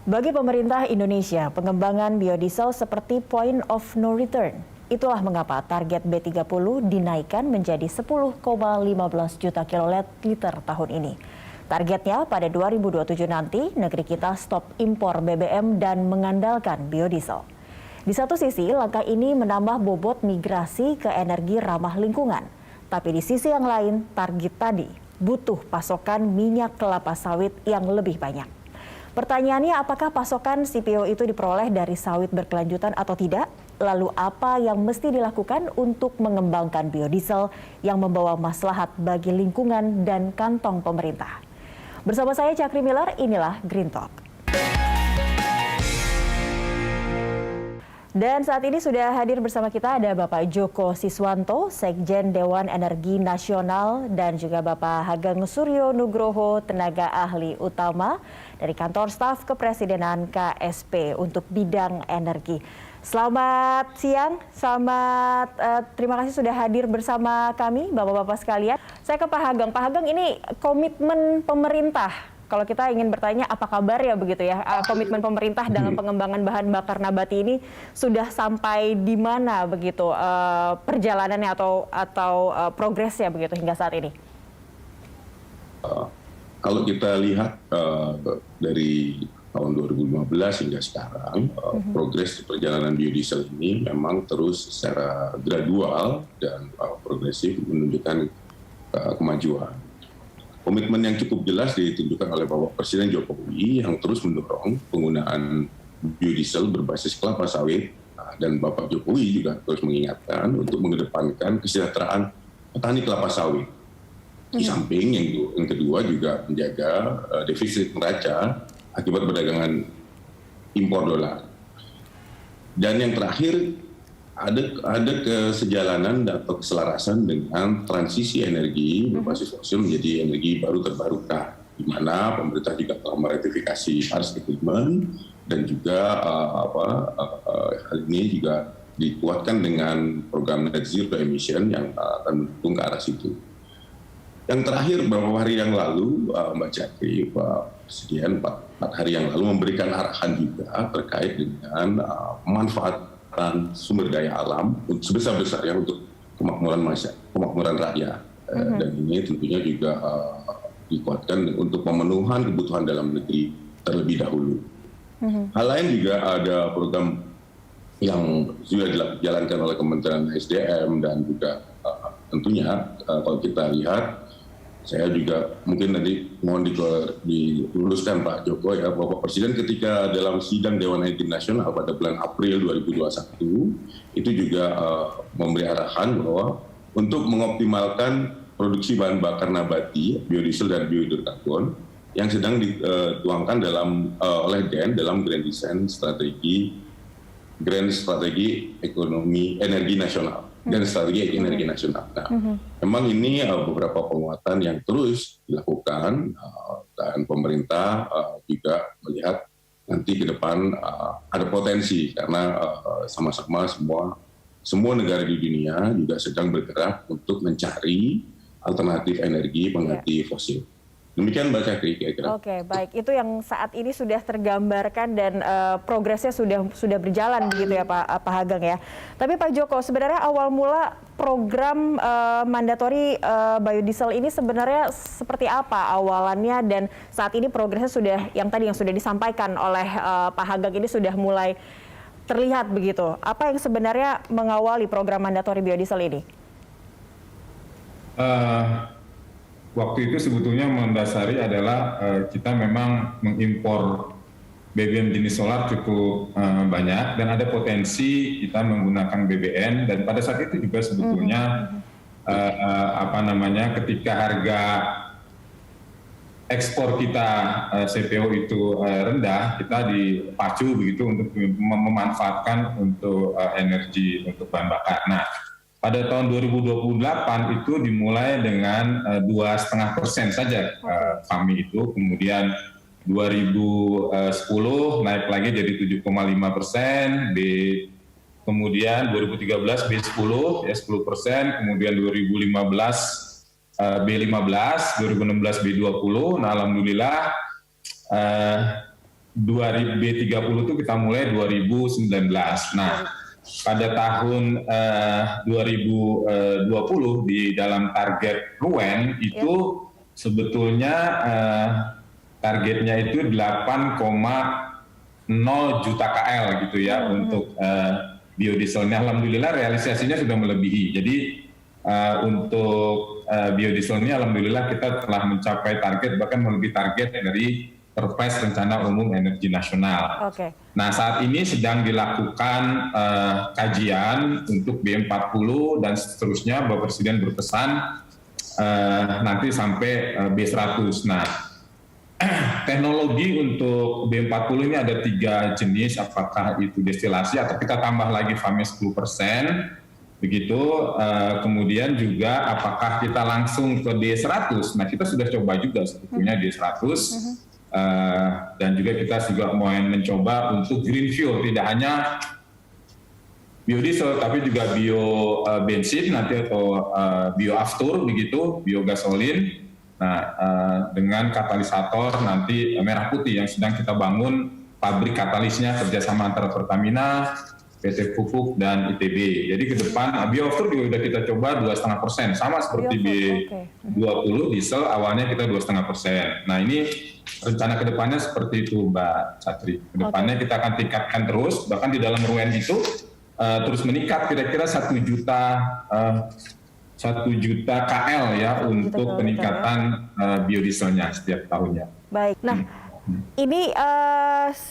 Bagi pemerintah Indonesia, pengembangan biodiesel seperti point of no return. Itulah mengapa target B30 dinaikkan menjadi 10,15 juta kiloliter tahun ini. Targetnya pada 2027 nanti negeri kita stop impor BBM dan mengandalkan biodiesel. Di satu sisi, langkah ini menambah bobot migrasi ke energi ramah lingkungan. Tapi di sisi yang lain, target tadi butuh pasokan minyak kelapa sawit yang lebih banyak. Pertanyaannya, apakah pasokan CPO itu diperoleh dari sawit berkelanjutan atau tidak? Lalu apa yang mesti dilakukan untuk mengembangkan biodiesel yang membawa maslahat bagi lingkungan dan kantong pemerintah? Bersama saya Cakri Miller, inilah Green Talk. Dan saat ini sudah hadir bersama kita ada Bapak Joko Siswanto, Sekjen Dewan Energi Nasional, dan juga Bapak Hageng Suryo Nugroho, tenaga ahli utama dari Kantor Staf Kepresidenan KSP untuk bidang energi. Selamat siang, terima kasih sudah hadir bersama kami, Bapak-Bapak sekalian. Saya ke Pak Hageng. Pak Hageng, ini komitmen pemerintah. Kalau kita ingin bertanya apa kabar ya begitu ya, komitmen pemerintah dalam pengembangan bahan bakar nabati ini sudah sampai di mana begitu perjalanannya atau progresnya begitu hingga saat ini? Kalau kita lihat dari tahun 2015 hingga sekarang, progres perjalanan biodiesel ini memang terus secara gradual dan progresif menunjukkan kemajuan. Komitmen yang cukup jelas ditunjukkan oleh Bapak Presiden Jokowi yang terus mendorong penggunaan biodiesel berbasis kelapa sawit, dan Bapak Jokowi juga terus mengingatkan untuk mengedepankan kesejahteraan petani kelapa sawit. Di samping yang kedua juga menjaga defisit neraca akibat perdagangan impor dolar. Dan yang terakhir ada kesejalanan atau keselarasan dengan transisi energi berbasis fosil menjadi energi baru terbarukan, di mana pemerintah juga telah meratifikasi Paris Agreement dan juga hal ini juga dikuatkan dengan program Net Zero Emission yang akan mendukung ke arah situ. Yang terakhir, beberapa hari yang lalu, Mbak Cakri, Pak Presiden 4 hari yang lalu memberikan arahan juga terkait dengan manfaat sumber daya alam sebesar-besarnya untuk kemakmuran rakyat. Dan ini tentunya juga dikuatkan untuk pemenuhan kebutuhan dalam negeri terlebih dahulu. Hal lain juga ada program yang sudah dijalankan oleh Kementerian SDM dan juga tentunya kalau kita lihat, saya juga mungkin nanti mohon diluluskan Pak Joko ya, Bapak Presiden ketika dalam sidang Dewan Energi Nasional pada bulan April 2021 itu juga memberi arahan bahwa untuk mengoptimalkan produksi bahan bakar nabati, biodiesel dan biohidrokarbon yang sedang dituangkan oleh DEN dalam Grand Design Strategi Ekonomi Energi Nasional dan strategi energi nasional. Nah, memang ini beberapa penguatan yang terus dilakukan dan pemerintah juga melihat nanti ke depan ada potensi karena sama-sama semua negara di dunia juga sedang bergerak untuk mencari alternatif energi pengganti fosil. Demikian Mbak Cakri kira-kira. Oke, baik. Itu yang saat ini sudah tergambarkan dan progresnya sudah berjalan begitu ya Pak Hageng ya. Tapi Pak Joko, sebenarnya awal mula program mandatori biodiesel ini sebenarnya seperti apa awalannya, dan saat ini progresnya yang sudah disampaikan oleh Pak Hageng ini sudah mulai terlihat begitu. Apa yang sebenarnya mengawali program mandatori biodiesel ini? Waktu itu sebetulnya mendasari adalah kita memang mengimpor BBM jenis solar cukup banyak dan ada potensi kita menggunakan BBM, dan pada saat itu juga sebetulnya ketika harga ekspor kita CPO itu rendah, kita dipacu begitu untuk memanfaatkan untuk energi untuk bahan bakar. Nah, pada tahun 2028 itu dimulai dengan 2,5% saja kami itu, kemudian 2010 naik lagi jadi 7,5%, kemudian 2013 B10 ya 10%, kemudian 2015 B15, 2016 B20. Nah, alhamdulillah B30 itu kita mulai 2019. Nah, pada tahun 2020 di dalam target RUEN itu sebetulnya targetnya itu 8,0 juta KL gitu ya untuk biodieselnya. Alhamdulillah realisasinya sudah melebihi. Jadi untuk biodieselnya alhamdulillah kita telah mencapai target, bahkan melebihi target dari Perpres Rencana Umum Energi Nasional. Oke. Nah, saat ini sedang dilakukan kajian untuk B40 dan seterusnya. Bapak Presiden berpesan nanti sampai B100. Nah, teknologi untuk B40 ini ada 3 jenis, apakah itu destilasi atau kita tambah lagi FAME 10%, begitu. Kemudian juga apakah kita langsung ke D100. Nah, kita sudah coba juga sebetulnya D100. Dan juga kita juga mau mencoba untuk green fuel, tidak hanya biodiesel tapi juga bio bensin nanti atau bio aftur begitu, biogasolin. Nah, dengan katalisator nanti merah putih yang sedang kita bangun pabrik katalisnya kerjasama antara Pertamina, PT Pupuk dan ITB. Jadi ke depan bioaftur juga sudah kita coba 2,5%, sama seperti B20 diesel awalnya kita 2,5%. Nah, ini rencana ke depannya seperti itu, Mbak Satri. Ke depannya kita akan tingkatkan terus, bahkan di dalam RUEN itu terus meningkat kira-kira 1 juta KL ya untuk peningkatan biodieselnya setiap tahunnya. Baik. Nah, ini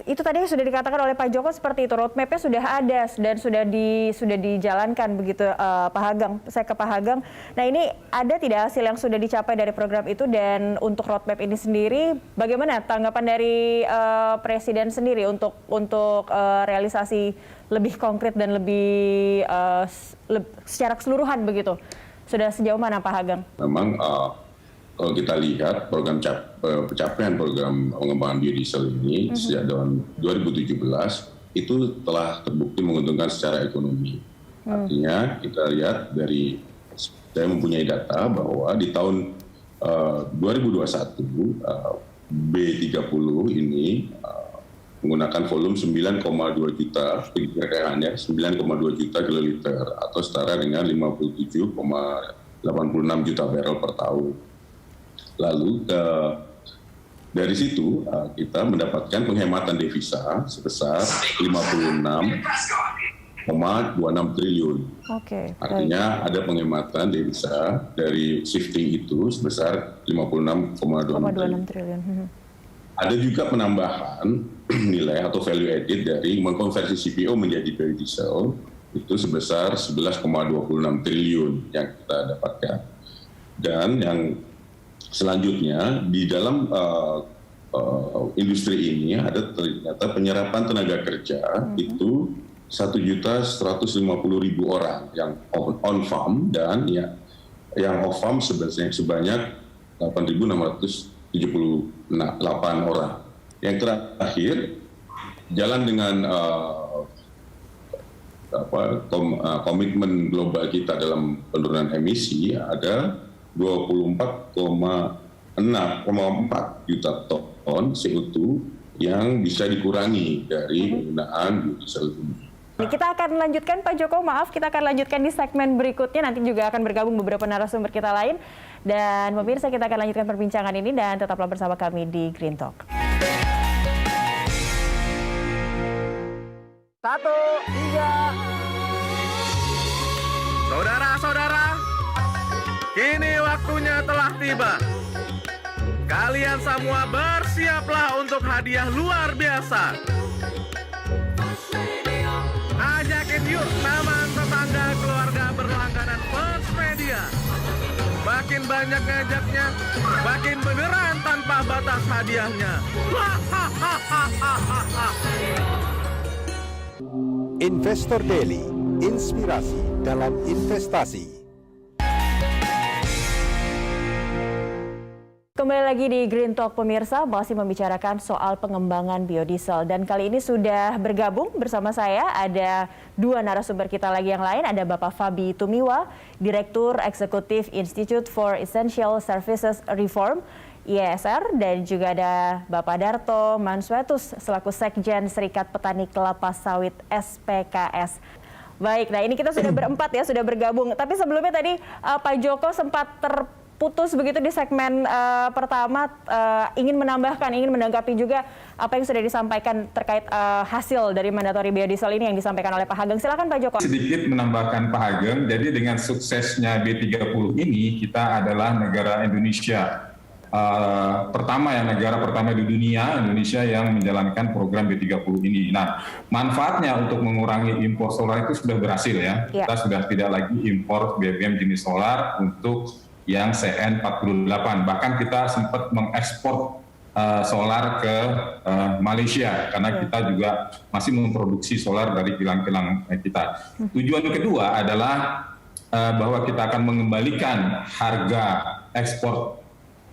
itu tadi sudah dikatakan oleh Pak Joko seperti itu, roadmap-nya sudah ada dan sudah dijalankan begitu, Pak Hagang. Saya ke Pak Hagang. Nah, ini ada tidak hasil yang sudah dicapai dari program itu, dan untuk roadmap ini sendiri bagaimana tanggapan dari Presiden sendiri untuk realisasi lebih konkret dan lebih secara keseluruhan begitu? Sudah sejauh mana Pak Hagang? Memang kalau kita lihat program pencapaian program pengembangan biodiesel ini sejak tahun 2017 itu telah terbukti menguntungkan secara ekonomi. Artinya kita lihat dari, saya mempunyai data bahwa di tahun 2021 B30 ini menggunakan volume 9,2 juta, perkiraannya 9,2 juta kiloliter atau setara dengan 57,86 juta barrel per tahun. Lalu dari situ kita mendapatkan penghematan devisa sebesar 56,26 triliun. Artinya ada penghematan devisa dari shifting itu sebesar 56,26 triliun. Ada juga penambahan nilai atau value added dari mengkonversi CPO menjadi biodiesel itu sebesar 11,26 triliun yang kita dapatkan. Dan yang selanjutnya di dalam industri ini ada ternyata penyerapan tenaga kerja itu 1.150.000 orang yang on farm, dan yang off farm sebanyak 8.678 orang. Yang terakhir, jalan dengan komitmen global kita dalam penurunan emisi, ada 24,4 juta ton CO2 yang bisa dikurangi dari penggunaan biodiesel ini. Kita akan lanjutkan, Pak Joko, maaf, kita akan lanjutkan di segmen berikutnya. Nanti juga akan bergabung beberapa narasumber kita lain. Dan pemirsa, kita akan lanjutkan perbincangan ini dan tetaplah bersama kami di Green Talk. 1, 2. Saudara-saudara, kini waktunya telah tiba. Kalian semua bersiaplah untuk hadiah luar biasa. Ajakin yuk teman, tetangga, keluarga berlangganan First Media. Makin banyak ngajaknya, makin beneran tanpa batas hadiahnya. Investor Daily, inspirasi dalam investasi. Kembali lagi di Green Talk, pemirsa, masih membicarakan soal pengembangan biodiesel. Dan kali ini sudah bergabung bersama saya, ada dua narasumber kita lagi yang lain. Ada Bapak Fabi Tumiwa, Direktur Eksekutif Institute for Essential Services Reform, IESR, dan juga ada Bapak Darto Mansuetus selaku Sekjen Serikat Petani Kelapa Sawit SPKS. Baik, nah ini kita sudah berempat ya, sudah bergabung. Tapi sebelumnya tadi Pak Joko sempat terputus begitu di segmen pertama, ingin menanggapi juga apa yang sudah disampaikan terkait hasil dari mandatory biodiesel ini yang disampaikan oleh Pak Hageng. Silakan Pak Joko. Sedikit menambahkan Pak Hageng, jadi dengan suksesnya B30 ini, kita adalah negara Indonesia negara pertama di dunia, Indonesia yang menjalankan program B30 ini. Nah, manfaatnya untuk mengurangi impor solar itu sudah berhasil ya. Kita sudah tidak lagi impor BBM jenis solar untuk yang CN48. Bahkan kita sempat mengekspor solar ke Malaysia karena kita juga masih memproduksi solar dari kilang-kilang kita. Tujuan kedua adalah bahwa kita akan mengembalikan harga ekspor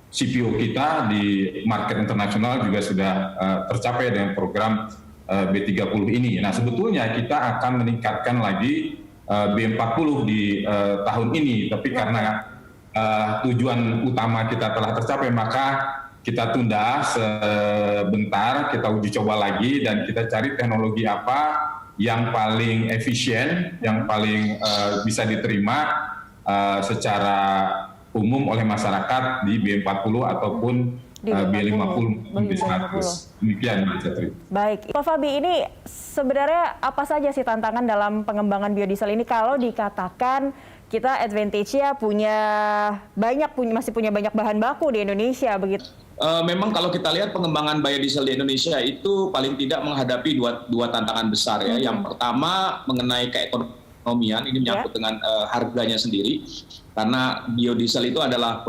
CPO kita di market internasional juga sudah tercapai dengan program B30 ini. Nah, sebetulnya kita akan meningkatkan lagi B40 di tahun ini, tapi karena tujuan utama kita telah tercapai, maka kita tunda sebentar, kita uji coba lagi, dan kita cari teknologi apa yang paling efisien, yang paling bisa diterima secara umum oleh masyarakat di B40 ataupun B50 B100. Demikian Mbak Cetri. Baik, Pak Fabi, ini sebenarnya apa saja sih tantangan dalam pengembangan biodiesel ini kalau dikatakan kita advantage-nya masih punya banyak bahan baku di Indonesia begitu? Memang kalau kita lihat pengembangan biodiesel di Indonesia itu paling tidak menghadapi dua tantangan besar ya. Yang pertama mengenai keekonomian, ini menyangkut dengan harganya sendiri. Karena biodiesel itu adalah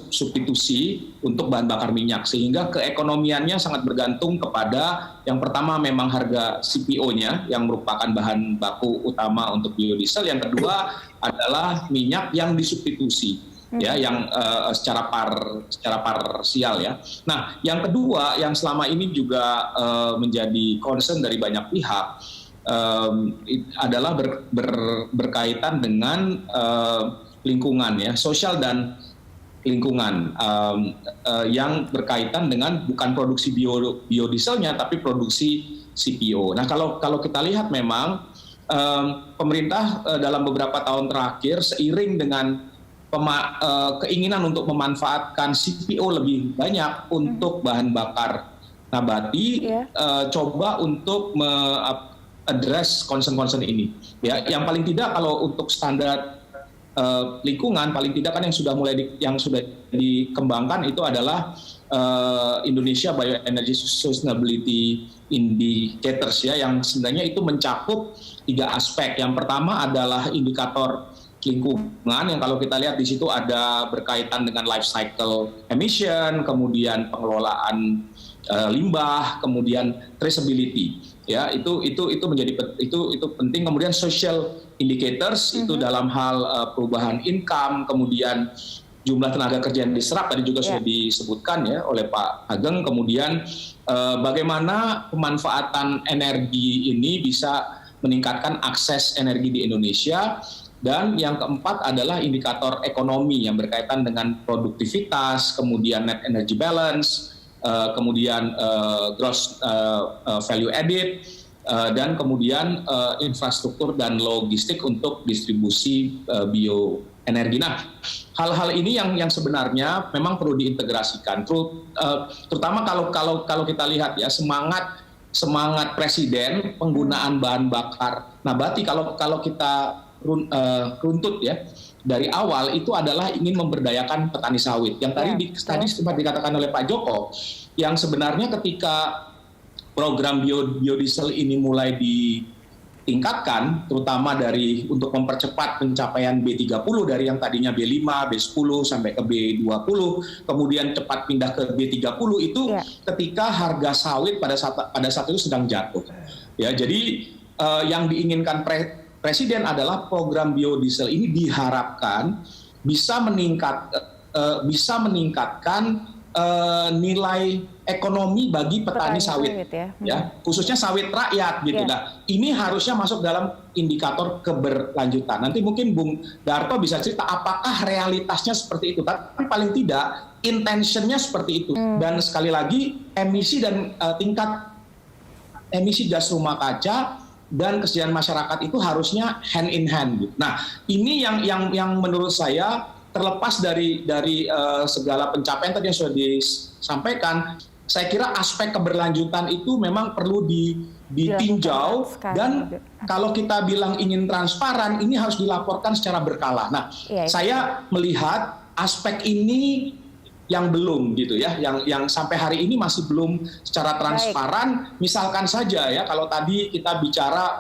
substitusi untuk bahan bakar minyak, sehingga keekonomiannya sangat bergantung kepada yang pertama memang harga CPO-nya yang merupakan bahan baku utama untuk biodiesel. Yang kedua adalah minyak yang disubstitusi, ya, yang secara parsial ya. Nah, yang kedua yang selama ini juga menjadi concern dari banyak pihak adalah berkaitan dengan lingkungan ya, sosial dan lingkungan yang berkaitan dengan bukan produksi biodieselnya tapi produksi CPO. Nah, kalau kita lihat memang pemerintah dalam beberapa tahun terakhir seiring dengan keinginan untuk memanfaatkan CPO lebih banyak untuk bahan bakar nabati, coba untuk address concern-concern ini. Ya, yang paling tidak kalau untuk standar lingkungan paling tidak kan yang sudah dikembangkan itu adalah Indonesia Bioenergy Sustainability Indicators ya, yang sebenarnya itu mencakup 3 aspek. Yang pertama adalah indikator lingkungan yang kalau kita lihat di situ ada berkaitan dengan life cycle emission, kemudian pengelolaan limbah, kemudian traceability. Ya, itu menjadi itu penting. Kemudian social indicators itu dalam hal perubahan income, kemudian jumlah tenaga kerja yang diserap tadi juga sudah disebutkan ya oleh Pak Hageng. Kemudian bagaimana pemanfaatan energi ini bisa meningkatkan akses energi di Indonesia. Dan yang keempat adalah indikator ekonomi yang berkaitan dengan produktivitas, kemudian net energy balance, kemudian gross value added, dan kemudian infrastruktur dan logistik untuk distribusi bioenergi. Nah, hal-hal ini yang sebenarnya memang perlu diintegrasikan, terutama kalau kita lihat ya semangat Presiden penggunaan bahan bakar nabati. Kalau kita runtut ya dari awal itu adalah ingin memberdayakan petani sawit yang tadi sempat dikatakan oleh Pak Joko, yang sebenarnya ketika program biodiesel ini mulai ditingkatkan terutama untuk mempercepat pencapaian B30 dari yang tadinya B5, B10 sampai ke B20, kemudian cepat pindah ke B30 itu ketika harga sawit pada saat itu sedang jatuh. Ya, jadi yang diinginkan Presiden adalah program biodiesel ini diharapkan bisa meningkatkan nilai ekonomi bagi petani sawit ya, khususnya sawit rakyat gitu. Nah, ini harusnya masuk dalam indikator keberlanjutan. Nanti mungkin Bung Darto bisa cerita apakah realitasnya seperti itu, tapi paling tidak intentionnya seperti itu. Dan sekali lagi emisi dan tingkat emisi gas rumah kaca dan kesejahteraan masyarakat itu harusnya hand in hand. Nah, ini yang menurut saya terlepas dari segala pencapaian tadi yang sudah disampaikan, saya kira aspek keberlanjutan itu memang perlu ditinjau, dan kalau kita bilang ingin transparan, ini harus dilaporkan secara berkala. Nah, saya melihat aspek ini yang belum gitu ya, yang sampai hari ini masih belum secara transparan. Misalkan saja ya, kalau tadi kita bicara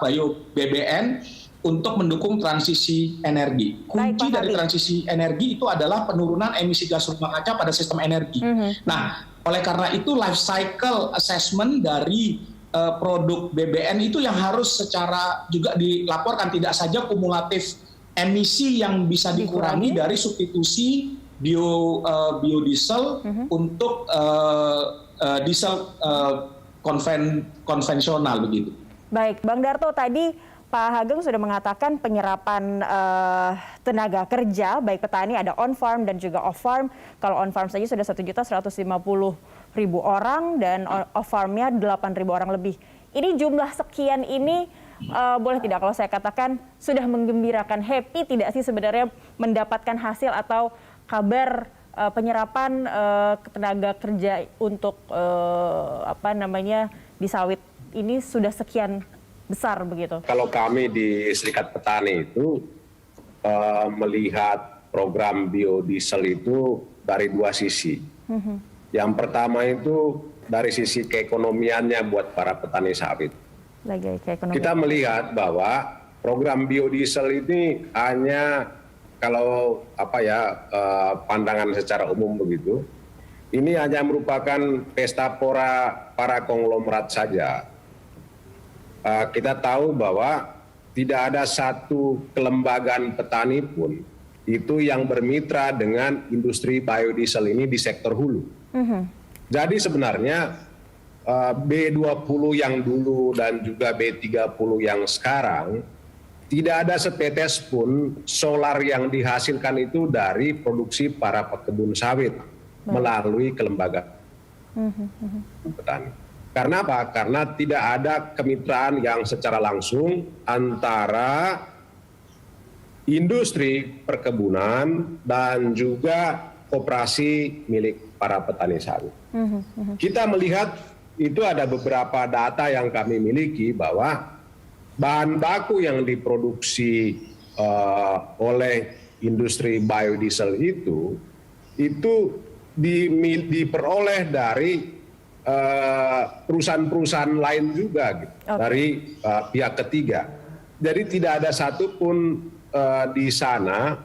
BBN untuk mendukung transisi energi. Kunci dari transisi energi itu adalah penurunan emisi gas rumah kaca pada sistem energi. Nah, oleh karena itu life cycle assessment dari produk BBN itu yang harus secara juga dilaporkan, tidak saja kumulatif emisi yang bisa dikurangi dari substitusi biodiesel untuk diesel konvensional begitu. Baik, Bang Darto, tadi Pak Hageng sudah mengatakan penyerapan tenaga kerja, baik petani ada on-farm dan juga off-farm. Kalau on-farm saja sudah 1.150.000 orang dan off-farmnya 8.000 orang lebih. Ini jumlah sekian ini boleh tidak kalau saya katakan sudah menggembirakan, happy tidak sih sebenarnya mendapatkan hasil atau kabar penyerapan tenaga kerja untuk di sawit ini sudah sekian besar begitu? Kalau kami di Serikat Petani itu melihat program biodiesel itu dari dua sisi. Yang pertama itu dari sisi keekonomiannya buat para petani sawit. Kita melihat bahwa program biodiesel ini hanya kalau pandangan secara umum begitu, ini hanya merupakan pesta pora para konglomerat saja. Kita tahu bahwa tidak ada satu kelembagaan petani pun itu yang bermitra dengan industri biodiesel ini di sektor hulu. Jadi sebenarnya B20 yang dulu dan juga B30 yang sekarang, tidak ada setetes pun solar yang dihasilkan itu dari produksi para pekebun sawit melalui kelembagaan petani. Karena apa? Karena tidak ada kemitraan yang secara langsung antara industri perkebunan dan juga koperasi milik para petani sawit. Kita melihat itu ada beberapa data yang kami miliki bahwa bahan baku yang diproduksi oleh industri biodiesel itu diperoleh dari perusahaan-perusahaan lain juga gitu, dari pihak ketiga. Jadi tidak ada satupun di sana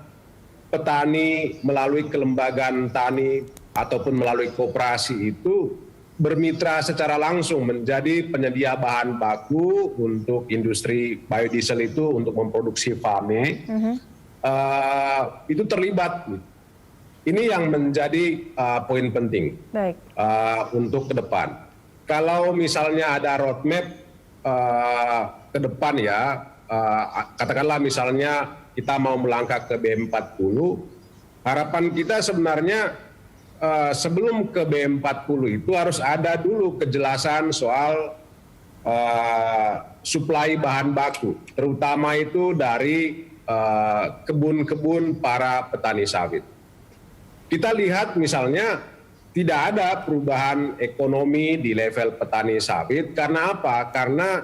petani melalui kelembagaan tani ataupun melalui koperasi itu bermitra secara langsung menjadi penyedia bahan baku untuk industri biodiesel itu untuk memproduksi FAME. Itu terlibat. Ini yang menjadi poin penting untuk ke depan. Kalau misalnya ada roadmap ke depan ya, katakanlah misalnya kita mau melangkah ke B40, harapan kita sebenarnya sebelum ke B40 itu harus ada dulu kejelasan soal suplai bahan baku, terutama itu dari kebun-kebun para petani sawit. Kita lihat misalnya tidak ada perubahan ekonomi di level petani sawit. Karena apa? Karena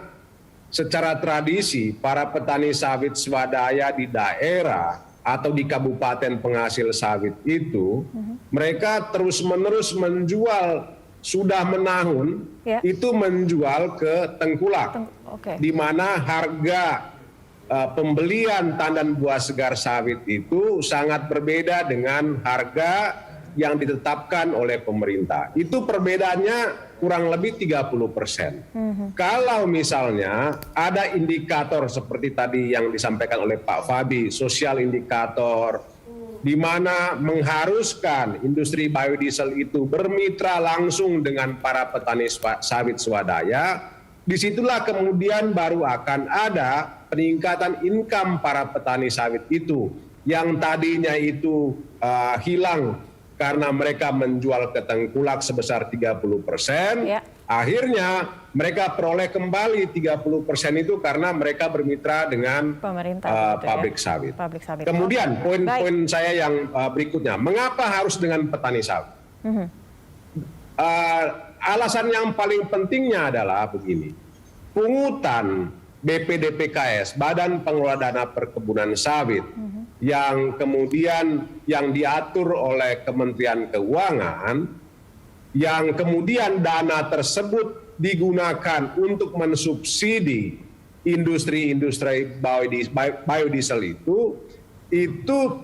secara tradisi para petani sawit swadaya di daerah atau di kabupaten penghasil sawit itu, mereka terus-menerus menjual, sudah menahun, itu menjual ke tengkulak, di mana harga pembelian tandan buah segar sawit itu sangat berbeda dengan harga yang ditetapkan oleh pemerintah. Itu perbedaannya kurang lebih 30%. Kalau misalnya ada indikator seperti tadi yang disampaikan oleh Pak Fabi, sosial indikator, di mana mengharuskan industri biodiesel itu bermitra langsung dengan para petani sawit swadaya, disitulah kemudian baru akan ada peningkatan income para petani sawit itu yang tadinya itu hilang karena mereka menjual ke tengkulak sebesar 30%, Ya. akhirnya mereka peroleh kembali 30% itu karena mereka bermitra dengan Pemerintah, begitu ya. pabrik sawit. Pabrik sawit. Kemudian Oke. poin-poin saya yang berikutnya, mengapa harus dengan petani sawit? Alasan yang paling pentingnya adalah begini, pungutan BPDPKS, Badan Pengelola Dana Perkebunan Sawit, yang kemudian yang diatur oleh Kementerian Keuangan, yang kemudian dana tersebut digunakan untuk mensubsidi industri-industri biodiesel itu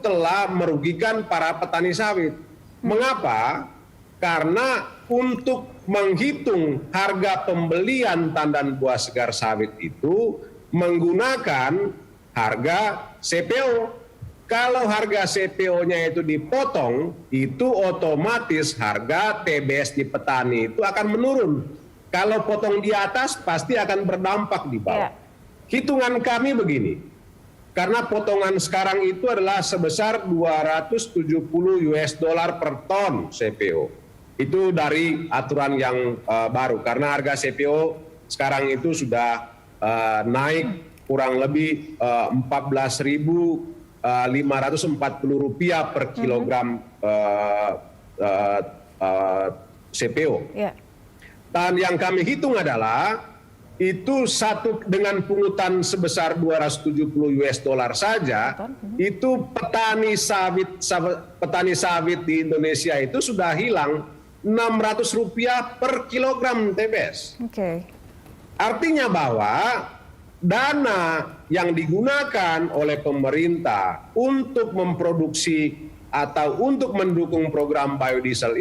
telah merugikan para petani sawit. Mengapa? Karena untuk menghitung harga pembelian tandan buah segar sawit itu menggunakan harga CPO. Kalau harga CPO-nya itu dipotong, itu otomatis harga TBS di petani itu akan menurun. Kalau potong di atas, pasti akan berdampak di bawah. Hitungan kami begini, karena potongan sekarang itu adalah sebesar 270 US dollar per ton CPO. Itu dari aturan yang baru, karena harga CPO sekarang itu sudah naik kurang lebih 14.540 rupiah per kilogram CPO. Ya. Dan yang kami hitung adalah itu dengan pungutan sebesar 270 US dollar saja, itu petani sawit di Indonesia itu sudah hilang 600 rupiah per kilogram TBS. Oke. Artinya bahwa dana yang digunakan oleh pemerintah untuk memproduksi atau untuk mendukung program biodiesel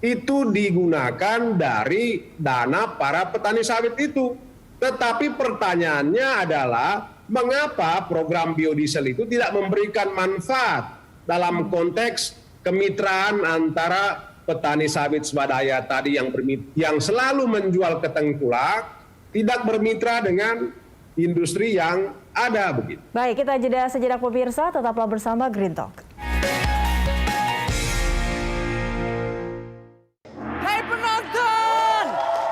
itu digunakan dari dana para petani sawit itu. Tetapi pertanyaannya adalah, mengapa program biodiesel itu tidak memberikan manfaat dalam konteks kemitraan antara petani sawit swadaya tadi yang selalu menjual ke tengkulak, tidak bermitra dengan industri yang ada begitu. Baik, kita jeda sejenak pemirsa, tetaplah bersama Green Talk. Hai penonton,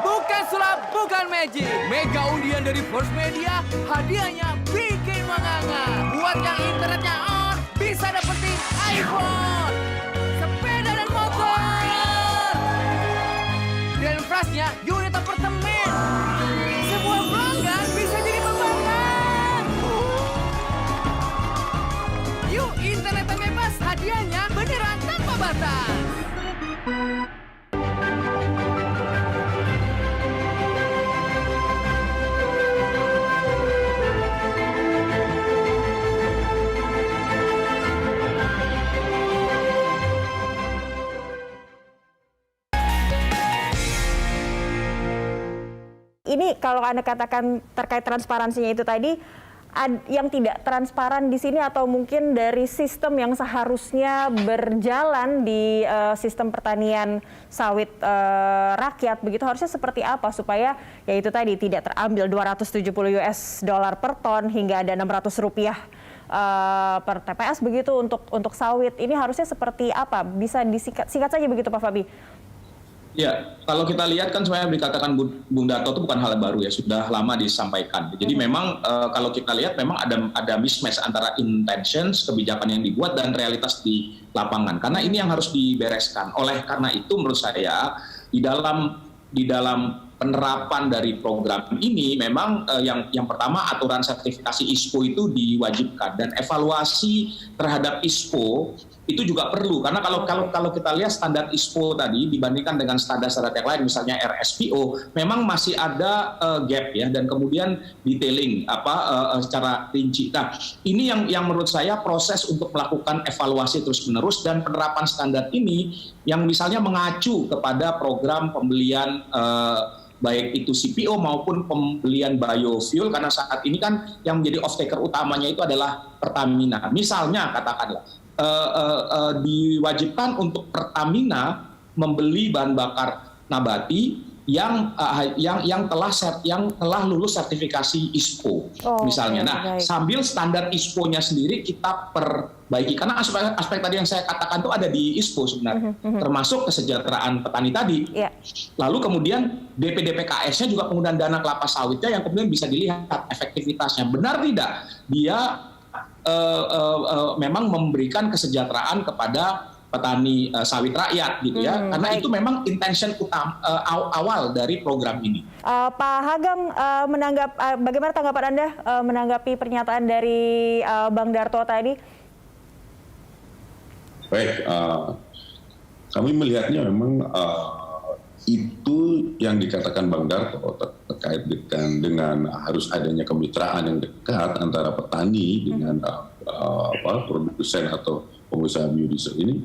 bukan sulap, bukan magic. Mega undian dari First Media, hadiahnya bikin manganga. Buat yang internetnya on, bisa dapetin iPhone, sepeda dan motor. Dan prize-nya unit apartemen. Sebuah pelanggan bisa jadi pembanggaan. Yuk, internet bebas, hadiahnya beneran tanpa batas. Ini kalau Anda katakan terkait transparansinya itu tadi, yang tidak transparan di sini atau mungkin dari sistem yang seharusnya berjalan di sistem pertanian sawit rakyat begitu, harusnya seperti apa supaya ya itu tadi tidak terambil 270 US dollar per ton hingga ada 600 rupiah per TPS begitu untuk sawit. Ini harusnya seperti apa? Bisa singkat saja begitu Pak Fabi. Ya, kalau kita lihat kan sebenarnya dikatakan Bung Darto itu bukan hal baru ya, sudah lama disampaikan. Jadi memang kalau kita lihat memang ada mismatch antara intentions, kebijakan yang dibuat dan realitas di lapangan. Karena ini yang harus dibereskan. Oleh karena itu menurut saya di dalam penerapan dari program ini memang yang pertama aturan sertifikasi ISPO itu diwajibkan dan evaluasi terhadap ISPO itu juga perlu, karena kalau kita lihat standar ISPO tadi dibandingkan dengan standar-standar yang lain misalnya RSPO memang masih ada gap ya, dan kemudian detailing secara rinci. Nah, ini yang menurut saya proses untuk melakukan evaluasi terus-menerus dan penerapan standar ini yang misalnya mengacu kepada program pembelian baik itu CPO maupun pembelian biofuel, karena saat ini kan yang menjadi off-taker utamanya itu adalah Pertamina. Misalnya katakanlah diwajibkan untuk Pertamina membeli bahan bakar nabati yang telah lulus sertifikasi ISPO misalnya. Nah, sambil standar ISPO-nya sendiri kita perbaiki karena aspek tadi yang saya katakan itu ada di ISPO sebenarnya, termasuk kesejahteraan petani tadi. Lalu kemudian DPDPKS-nya juga penggunaan dana kelapa sawitnya yang kemudian bisa dilihat efektivitasnya. Benar tidak dia memang memberikan kesejahteraan kepada petani sawit rakyat gitu ya, karena itu memang intention utama awal dari program ini. Pak Hageng, bagaimana tanggapan Anda menanggapi pernyataan dari Bang Darto tadi? Baik, kami melihatnya memang itu yang dikatakan Bang Darto terkait dengan harus adanya kemitraan yang dekat antara petani dengan produsen atau pengusaha biodiesel ini,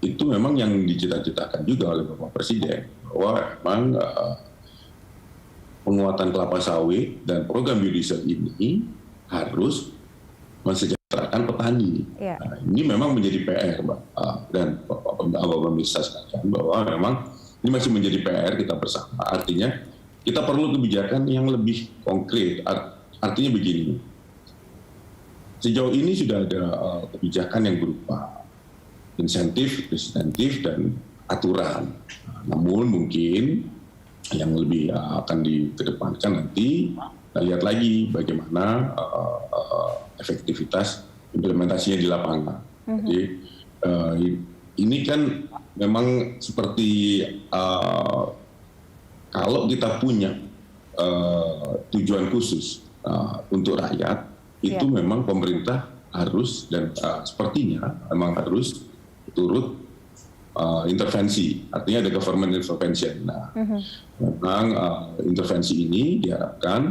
itu memang yang dicita-citakan juga oleh Bapak Presiden, bahwa memang penguatan kelapa sawit dan program biodiesel ini harus mensejahterakan petani. Nah, ini memang menjadi PR, Mbak, dan Bapak pemirsa sekalian, bahwa memang ini masih menjadi PR kita bersama. Artinya kita perlu kebijakan yang lebih konkret. Artinya begini, sejauh ini sudah ada kebijakan yang berupa insentif, dan aturan. Namun mungkin yang lebih akan dikedepankan nanti, kita lihat lagi bagaimana efektivitas implementasinya di lapangan. Jadi ini kan memang seperti kalau kita punya tujuan khusus untuk rakyat, itu memang pemerintah harus dan sepertinya memang harus turut intervensi, artinya ada government intervention. Nah, memang intervensi ini diharapkan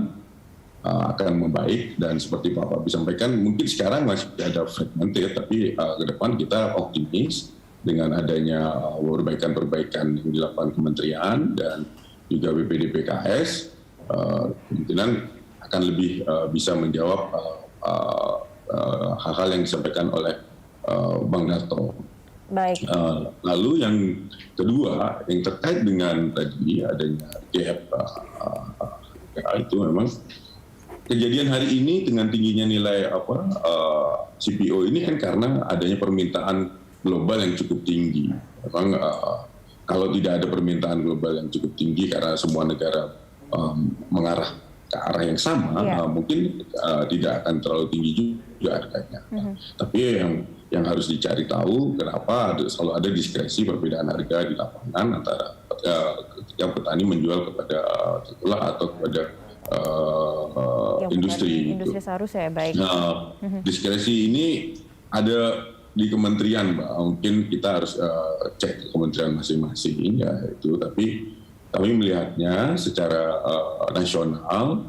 akan membaik, dan seperti Pak Fabi sampaikan, mungkin sekarang masih ada fragmented, tapi ke depan kita optimis dengan adanya perbaikan-perbaikan yang dilakukan kementerian dan juga BPDPKS, kemungkinan akan lebih bisa menjawab hal-hal yang disampaikan oleh Bang Darto. Baik. Lalu yang kedua, yang terkait dengan tadi adanya gap, itu memang kejadian hari ini dengan tingginya nilai CPO ini kan karena adanya permintaan global yang cukup tinggi. Memang kalau tidak ada permintaan global yang cukup tinggi karena semua negara mengarah ke arah yang sama, mungkin tidak akan terlalu tinggi juga harganya. Tapi yang harus dicari tahu kenapa selalu ada diskresi perbedaan harga di lapangan antara ketika petani menjual kepada tengkulak atau kepada industri. Industri seharusnya baik. Nah, diskresi ini ada di kementerian, Mbak. Mungkin kita harus cek ke kementerian masing-masing ya itu. Tapi kami melihatnya secara nasional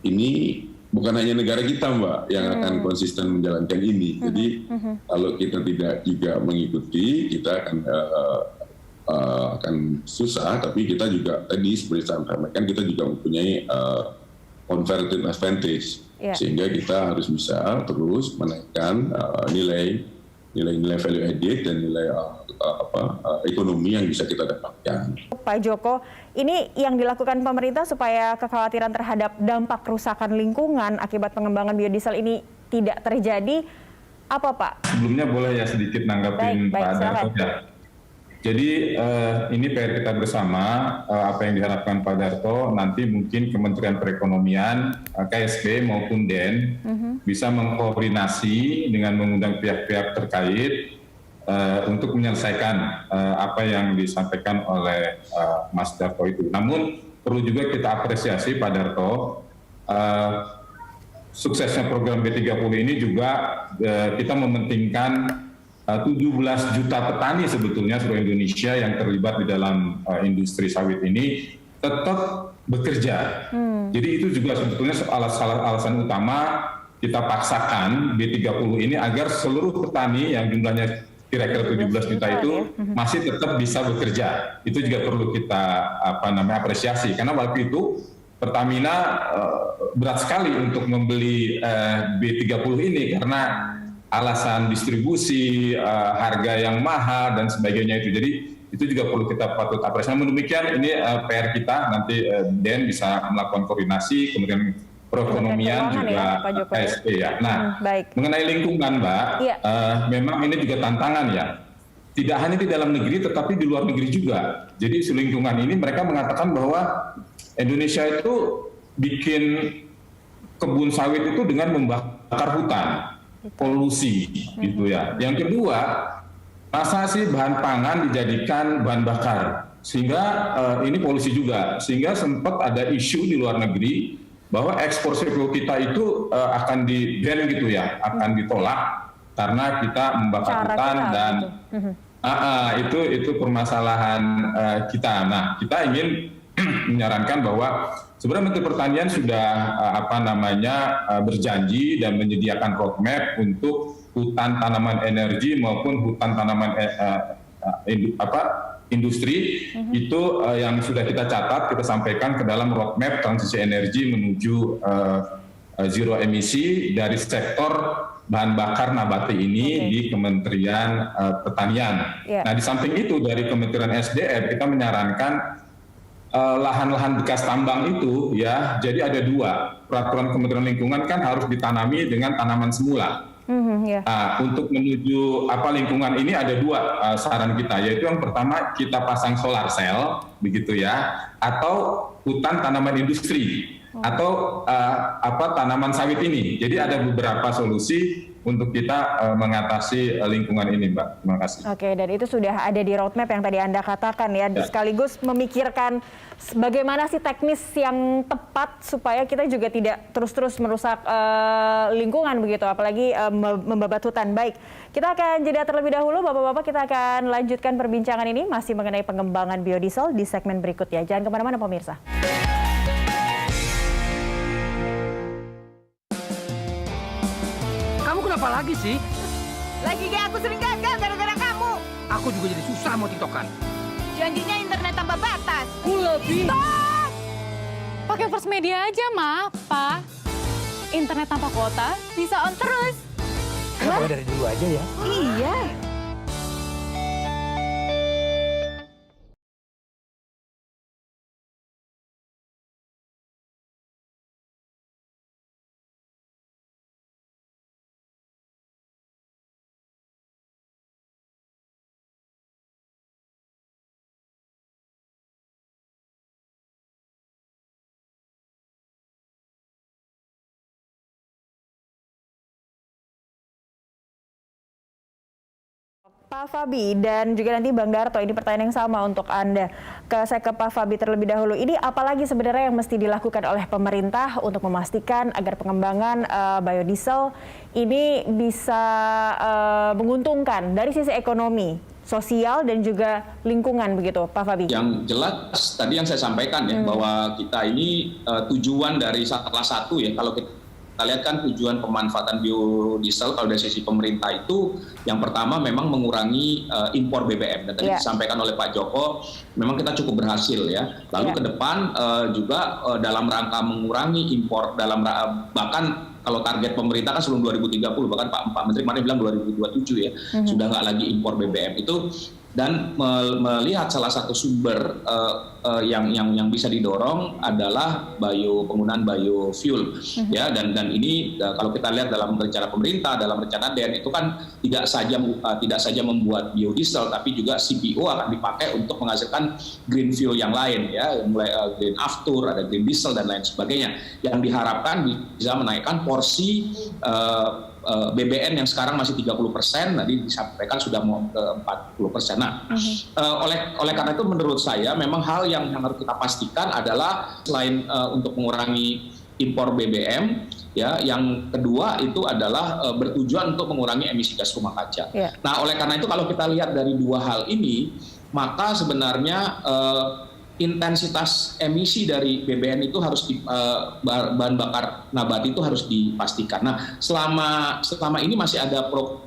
ini bukan hanya negara kita, Mbak, yang akan konsisten menjalankan ini. Jadi kalau kita tidak juga mengikuti, kita akan susah. Tapi kita juga tadi seperti saya sampaikan, kita juga mempunyai comparative advantage, sehingga kita harus bisa terus menaikkan nilai value added dan nilai ekonomi yang bisa kita dapatkan. Pak Joko, ini yang dilakukan pemerintah supaya kekhawatiran terhadap dampak kerusakan lingkungan akibat pengembangan biodiesel ini tidak terjadi, apa Pak? Sebelumnya boleh ya sedikit nanggapin Pak Darto ya. Jadi ini PR kita bersama, apa yang diharapkan Pak Darto, nanti mungkin Kementerian Perekonomian, KSB maupun DEN bisa mengkoordinasi dengan mengundang pihak-pihak terkait untuk menyelesaikan apa yang disampaikan oleh Mas Darto itu. Namun perlu juga kita apresiasi Pak Darto, suksesnya program B30 ini juga kita mementingkan 17 juta petani sebetulnya seluruh Indonesia yang terlibat di dalam industri sawit ini tetap bekerja. Jadi itu juga sebetulnya alasan utama kita paksakan B30 ini agar seluruh petani yang jumlahnya kira-kira 17 juta itu masih tetap bisa bekerja. Itu juga perlu kita apresiasi, karena waktu itu Pertamina berat sekali untuk membeli B30 ini karena alasan distribusi, harga yang mahal dan sebagainya itu. Jadi itu juga perlu kita patut apresiasi. Namun demikian ini PR kita, nanti Den bisa melakukan koordinasi, kemudian perekonomian juga KSP ya. Nah, mengenai lingkungan Mbak, memang ini juga tantangan ya. Tidak hanya di dalam negeri tetapi di luar negeri juga. Jadi isu lingkungan ini mereka mengatakan bahwa Indonesia itu bikin kebun sawit itu dengan membakar hutan, polusi gitu ya. Yang kedua, masa sih bahan pangan dijadikan bahan bakar, sehingga ini polusi juga, sehingga sempat ada isu di luar negeri bahwa ekspor CPO kita itu akan di-ban gitu ya, akan ditolak karena kita membakar hutan dan itu permasalahan kita. Nah, kita ingin menyarankan bahwa sebenarnya Menteri Pertanian sudah berjanji dan menyediakan roadmap untuk hutan tanaman energi maupun hutan tanaman industri itu yang sudah kita catat, kita sampaikan ke dalam roadmap transisi energi menuju zero emisi dari sektor bahan bakar nabati ini di Kementerian Pertanian. Nah, di samping itu dari Kementerian SDM kita menyarankan lahan-lahan bekas tambang itu ya, jadi ada 2. Peraturan Kementerian Lingkungan kan harus ditanami dengan tanaman semula. Untuk menuju lingkungan ini ada 2 saran kita, yaitu yang pertama kita pasang solar cell begitu ya, atau hutan tanaman industri atau tanaman sawit ini. Jadi ada beberapa solusi untuk kita mengatasi lingkungan ini, Mbak. Terima kasih. Oke, dan itu sudah ada di roadmap yang tadi Anda katakan ya, sekaligus memikirkan bagaimana sih teknis yang tepat supaya kita juga tidak terus-terus merusak lingkungan begitu, apalagi membabat hutan. Baik, kita akan jeda terlebih dahulu, Bapak-Bapak, kita akan lanjutkan perbincangan ini masih mengenai pengembangan biodiesel di segmen berikutnya. Jangan kemana-mana pemirsa. Apa lagi sih? Lagi aku sering gagal gara-gara kamu. Aku juga jadi susah mau tiktokan. Janjinya internet tambah batas. Lebih. Stop! Pakai First Media aja, Ma, Pa. Internet tanpa kuota bisa on terus. Kenapa dari dulu aja ya? Iya. Pak Fabi dan juga nanti Bang Darto, ini pertanyaan yang sama untuk Anda. Saya ke Pak Fabi terlebih dahulu. Ini apalagi sebenarnya yang mesti dilakukan oleh pemerintah untuk memastikan agar pengembangan biodiesel ini bisa menguntungkan dari sisi ekonomi, sosial dan juga lingkungan begitu, Pak Fabi? Yang jelas tadi yang saya sampaikan ya, bahwa kita ini tujuan dari salah satu ya, kalau kita lihat kan tujuan pemanfaatan biodiesel kalau dari sisi pemerintah itu yang pertama memang mengurangi impor BBM, dan tadi disampaikan oleh Pak Joko memang kita cukup berhasil ya. Lalu ke depan juga dalam rangka mengurangi impor, bahkan kalau target pemerintah kan sebelum 2030, bahkan Pak Menteri kemarin bilang 2027 ya, sudah nggak lagi impor BBM itu. Dan melihat salah satu sumber yang bisa didorong adalah penggunaan biofuel ya, dan ini kalau kita lihat dalam rencana pemerintah, dalam rencana DEN itu kan tidak saja membuat biodiesel, tapi juga CPO akan dipakai untuk menghasilkan green fuel yang lain ya, mulai green aftur, ada green diesel dan lain sebagainya, yang diharapkan bisa menaikkan porsi BBN yang sekarang masih 30%, tadi disampaikan sudah mau ke 40%. Nah, oleh karena itu menurut saya memang hal yang harus kita pastikan adalah selain untuk mengurangi impor BBM, ya, yang kedua itu adalah bertujuan untuk mengurangi emisi gas rumah kaca. Nah, oleh karena itu kalau kita lihat dari 2 hal ini, maka sebenarnya intensitas emisi dari BBM itu harus bahan bakar nabati itu harus dipastikan. Nah, selama ini masih ada pro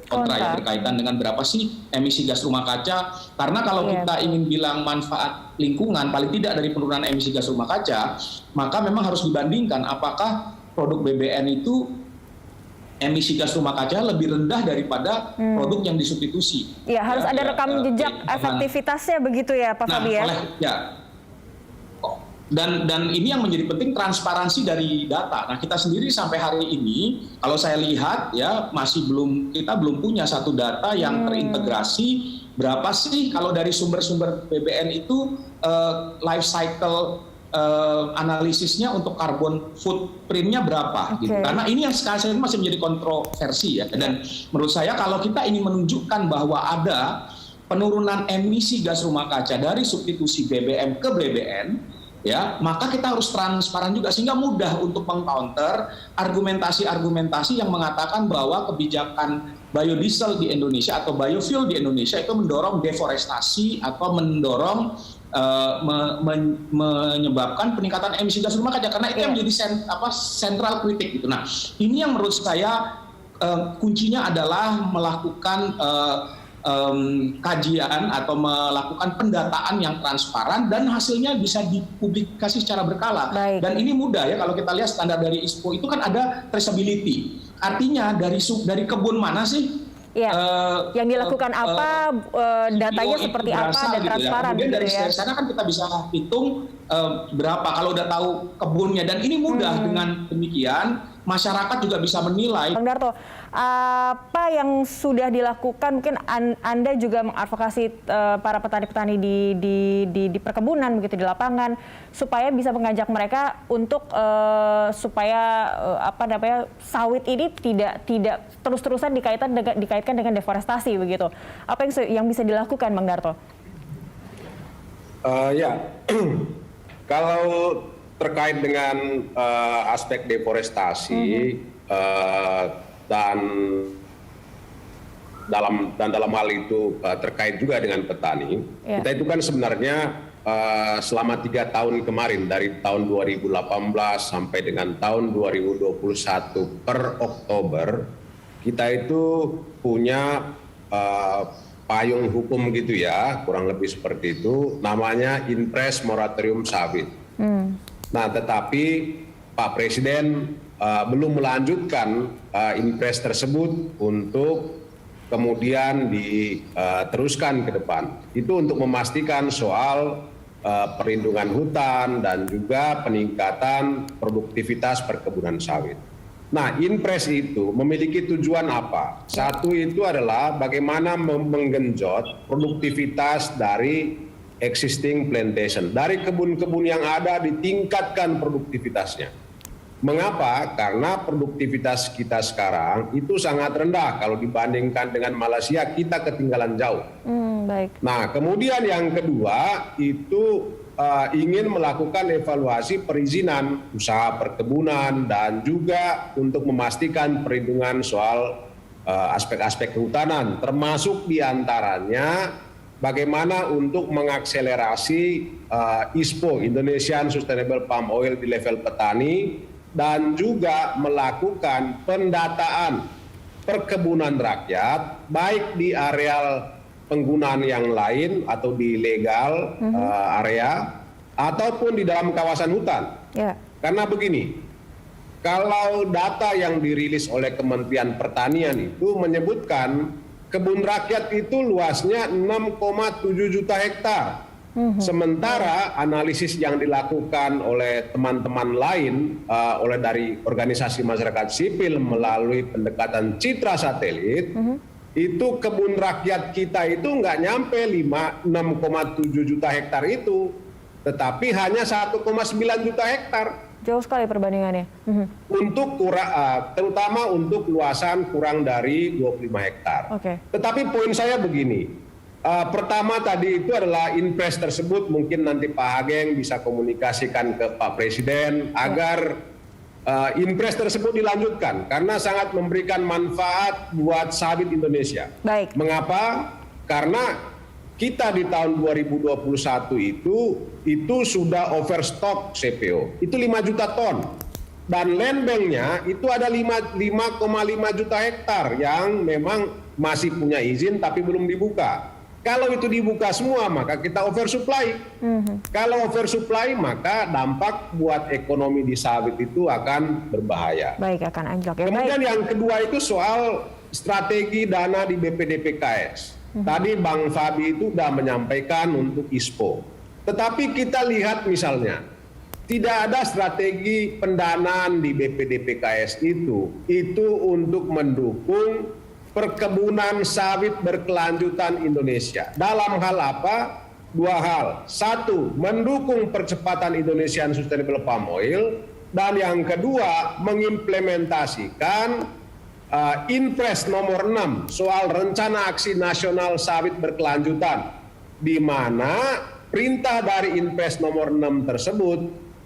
kontra yang berkaitan dengan berapa sih emisi gas rumah kaca. Karena kalau kita ingin bilang manfaat lingkungan paling tidak dari penurunan emisi gas rumah kaca, maka memang harus dibandingkan apakah produk BBM itu emisi gas rumah kaca lebih rendah daripada produk yang disubstitusi. Ya, harus ada rekam jejak efektivitasnya begitu ya, Pak Fabi ya? Dan ini yang menjadi penting, transparansi dari data. Nah, kita sendiri sampai hari ini kalau saya lihat ya kita belum punya satu data yang terintegrasi berapa sih kalau dari sumber-sumber BBN itu life cycle analisisnya untuk carbon footprint-nya berapa gitu. Karena ini yang sekarang masih menjadi kontroversi ya. Dan menurut saya kalau kita ingin menunjukkan bahwa ada penurunan emisi gas rumah kaca dari substitusi BBM ke BBN, ya, maka kita harus transparan juga sehingga mudah untuk mengcounter argumentasi-argumentasi yang mengatakan bahwa kebijakan biodiesel di Indonesia atau biofuel di Indonesia itu mendorong deforestasi atau mendorong menyebabkan peningkatan emisi gas rumah kaca, karena itu yang menjadi sentral kritik gitu. Nah, ini yang menurut saya kuncinya adalah melakukan kajian atau melakukan pendataan yang transparan dan hasilnya bisa dipublikasi secara berkala. Dan ini mudah ya, kalau kita lihat standar dari ISPO itu kan ada traceability. Artinya dari kebun mana sih yang dilakukan apa, datanya seperti apa dan transparan gitu ya. Kemudian dari sana kan kita bisa hitung berapa kalau udah tahu kebunnya, dan ini mudah. Dengan demikian masyarakat juga bisa menilai. Bang Darto, apa yang sudah dilakukan? Mungkin Anda juga mengadvokasi para petani-petani di perkebunan begitu, di lapangan, supaya bisa mengajak mereka untuk supaya sawit ini tidak terus-terusan dikaitkan dengan deforestasi begitu. Apa yang bisa dilakukan, Bang Darto? Kalau terkait dengan aspek deforestasi dan dalam hal itu terkait juga dengan petani, kita itu kan sebenarnya selama 3 tahun kemarin, dari tahun 2018 sampai dengan tahun 2021 per Oktober, kita itu punya payung hukum gitu ya, kurang lebih seperti itu, namanya Inpres Moratorium Sawit. Nah, tetapi Pak Presiden belum melanjutkan Inpres tersebut untuk kemudian diteruskan ke depan. Itu untuk memastikan soal perlindungan hutan dan juga peningkatan produktivitas perkebunan sawit. Nah, Inpres itu memiliki tujuan apa? Satu itu adalah bagaimana menggenjot produktivitas dari existing plantation, dari kebun-kebun yang ada ditingkatkan produktivitasnya. Mengapa? Karena produktivitas kita sekarang itu sangat rendah kalau dibandingkan dengan Malaysia, kita ketinggalan jauh. Nah, kemudian yang kedua itu ingin melakukan evaluasi perizinan usaha perkebunan dan juga untuk memastikan perlindungan soal aspek-aspek kehutanan, termasuk diantaranya bagaimana untuk mengakselerasi ISPO, Indonesian Sustainable Palm Oil, di level petani, dan juga melakukan pendataan perkebunan rakyat, baik di areal penggunaan yang lain atau di legal area, ataupun di dalam kawasan hutan. Karena begini, kalau data yang dirilis oleh Kementerian Pertanian itu menyebutkan kebun rakyat itu luasnya 6,7 juta hektar. Sementara analisis yang dilakukan oleh teman-teman lain, oleh dari organisasi masyarakat sipil melalui pendekatan citra satelit, itu kebun rakyat kita itu nggak nyampe 6,7 juta hektar itu, tetapi hanya 1,9 juta hektar. Jauh sekali perbandingannya. Untuk terutama untuk luasan kurang dari 25 hektar. Tetapi poin saya begini, pertama tadi itu adalah Inpres tersebut mungkin nanti Pak Hageng bisa komunikasikan ke Pak Presiden agar Inpres tersebut dilanjutkan karena sangat memberikan manfaat buat sawit Indonesia. Mengapa? Karena kita di tahun 2021 itu sudah overstock CPO, itu 5 juta ton. Dan land banknya itu ada 5,5 juta hektar yang memang masih punya izin tapi belum dibuka. Kalau itu dibuka semua, maka kita oversupply. Kalau oversupply, maka dampak buat ekonomi di sawit itu akan berbahaya. Baik, akan anjlok ya. Kemudian Baik. yang kedua itu soal strategi dana di BPDPKS. Tadi Bang Fabi itu sudah menyampaikan untuk ISPO. Tetapi kita lihat misalnya, tidak ada strategi pendanaan di BPDPKS itu untuk mendukung perkebunan sawit berkelanjutan Indonesia. Dalam hal apa? Dua hal. Satu, mendukung percepatan Indonesian Sustainable Palm Oil. Dan yang kedua, mengimplementasikan Inpres nomor 6 soal Rencana Aksi Nasional Sawit Berkelanjutan, di mana perintah dari Inpres nomor 6 tersebut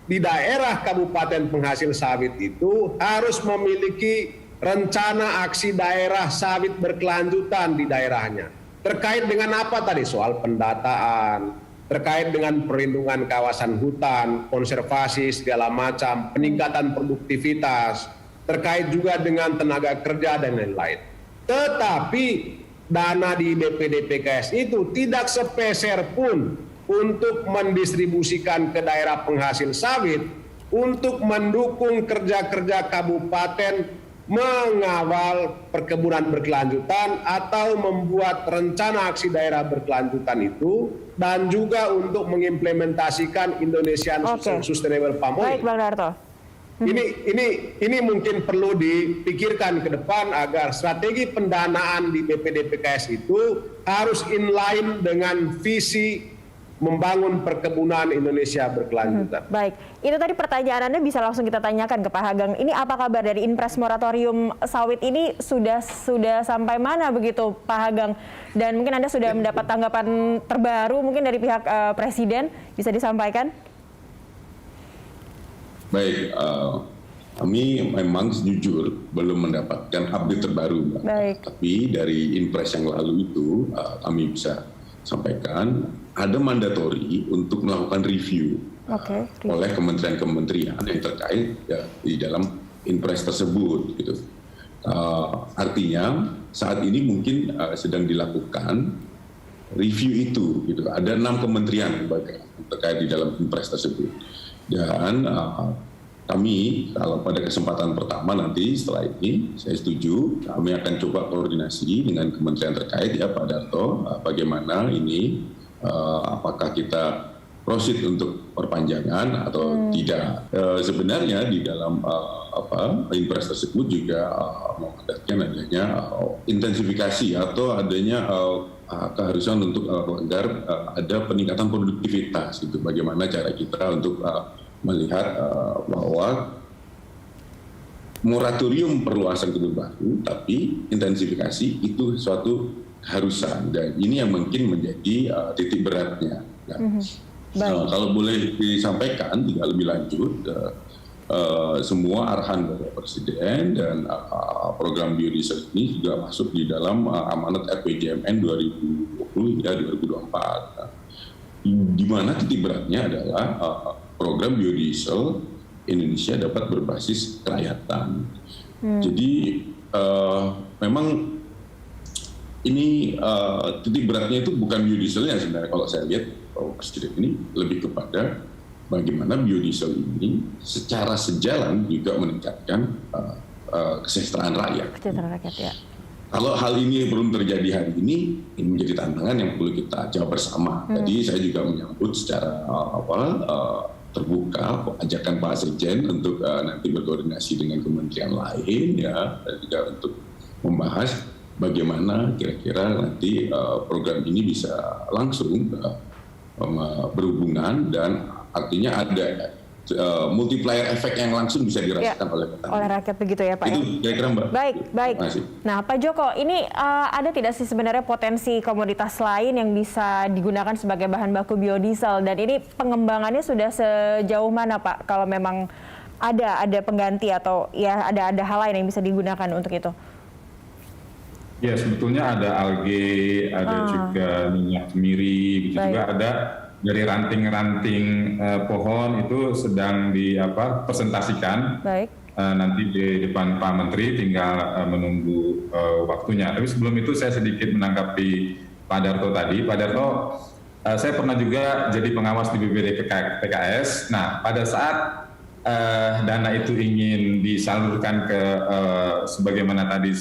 di daerah kabupaten penghasil sawit itu harus memiliki rencana aksi daerah sawit berkelanjutan di daerahnya. Terkait dengan apa tadi? Soal pendataan, terkait dengan perlindungan kawasan hutan, konservasi segala macam, peningkatan produktivitas, terkait juga dengan tenaga kerja dan lain-lain. Tetapi dana di BPDPKS itu tidak sepeser pun untuk mendistribusikan ke daerah penghasil sawit untuk mendukung kerja-kerja kabupaten mengawal perkebunan berkelanjutan atau membuat rencana aksi daerah berkelanjutan itu, dan juga untuk mengimplementasikan Indonesian Sustainable Palm Oil. Baik, Bang Darto. Ini mungkin perlu dipikirkan ke depan agar strategi pendanaan di BPDPKS itu harus inline dengan visi membangun perkebunan Indonesia berkelanjutan. Baik, itu tadi pertanyaan Anda bisa langsung kita tanyakan ke Pak Hageng. Ini apa kabar dari Inpres moratorium sawit ini, sudah sampai mana begitu Pak Hageng? Dan mungkin Anda sudah mendapat tanggapan terbaru mungkin dari pihak Presiden, bisa disampaikan? Baik, kami memang jujur belum mendapatkan update terbaru, Mbak. Baik. Tapi dari Inpres yang lalu itu kami bisa sampaikan ada mandatori untuk melakukan review oleh kementerian-kementerian yang terkait di dalam Inpres tersebut, gitu. Artinya saat ini mungkin sedang dilakukan review itu, gitu. Ada 6 kementerian terkait di dalam Inpres tersebut. Dan kami kalau pada kesempatan pertama nanti setelah ini saya setuju, kami akan coba koordinasi dengan kementerian terkait ya Pak Darto, bagaimana ini, apakah kita proceed untuk perpanjangan atau tidak. Sebenarnya di dalam Inpres tersebut juga mengadarkan adanya intensifikasi atau adanya keharusan untuk agar ada peningkatan produktivitas, gitu. Bagaimana cara kita untuk melihat bahwa moratorium perluasan kebun baru, tapi intensifikasi itu suatu keharusan, dan ini yang mungkin menjadi titik beratnya. Kalau boleh disampaikan tidak lebih lanjut, semua arahan dari Presiden dan program biodiesel ini juga masuk di dalam amanat RPJMN 2020 hingga 2024. Di mana titik beratnya adalah program biodiesel Indonesia dapat berbasis kerakyatan. Jadi memang ini titik beratnya itu bukan biodieselnya sebenarnya. Kalau saya lihat Presiden ini lebih kepada bagaimana biodiesel ini secara sejalan juga meningkatkan kesejahteraan rakyat. Kesejahteraan rakyat, ya. Kalau hal ini belum terjadi hari ini menjadi tantangan yang perlu kita jawab bersama. Jadi saya juga menyambut secara terbuka ajakan Pak Sekjen untuk nanti berkoordinasi dengan kementerian lain, ya, dan juga untuk membahas bagaimana kira-kira nanti program ini bisa langsung berhubungan, dan artinya ada multiplier efek yang langsung bisa dirasakan oleh rakyat, begitu ya Pak? Itu kira-kira, Mbak. Baik. Nah Pak Joko, ini ada tidak sih sebenarnya potensi komoditas lain yang bisa digunakan sebagai bahan baku biodiesel, dan ini pengembangannya sudah sejauh mana Pak? Kalau memang ada pengganti atau ya ada hal lain yang bisa digunakan untuk itu? Ya, sebetulnya ada alge, ada juga minyak kemiri, gitu. Juga ada dari ranting-ranting pohon itu sedang presentasikan. Nanti di depan Pak Menteri, tinggal menunggu waktunya. Tapi sebelum itu saya sedikit menanggapi Pak Darto tadi. Pak Darto, saya pernah juga jadi pengawas di BPDPKS. Nah, pada saat dana itu ingin disalurkan ke sebagaimana tadi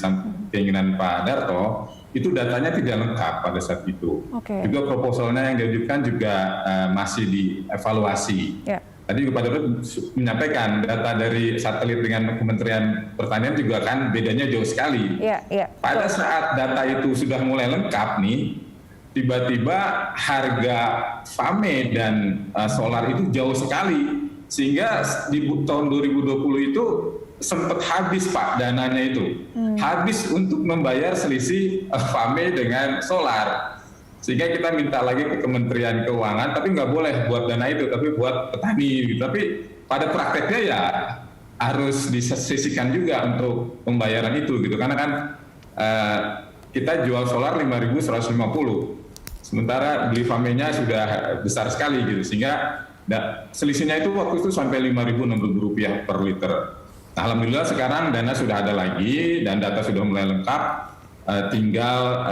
keinginan Pak Darto, itu datanya tidak lengkap pada saat itu. Juga proposalnya yang diajukan juga masih dievaluasi. Tadi Pak Darto menyampaikan data dari satelit dengan Kementerian Pertanian juga kan bedanya jauh sekali. Pada saat data itu sudah mulai lengkap nih, tiba-tiba harga FAME dan solar itu jauh sekali. Sehingga di tahun 2020 itu sempat habis Pak dananya itu. Habis untuk membayar selisih FAME dengan solar. Sehingga kita minta lagi ke Kementerian Keuangan, tapi nggak boleh buat dana itu, tapi buat petani. Gitu. Tapi pada prakteknya ya harus disisihkan juga untuk pembayaran itu, gitu. Karena kan kita jual solar 5.150, sementara beli FAME-nya sudah besar sekali, gitu. Sehingga selisihnya itu waktu itu sampai Rp5.060 per liter. Nah, alhamdulillah sekarang dana sudah ada lagi dan data sudah mulai lengkap. Tinggal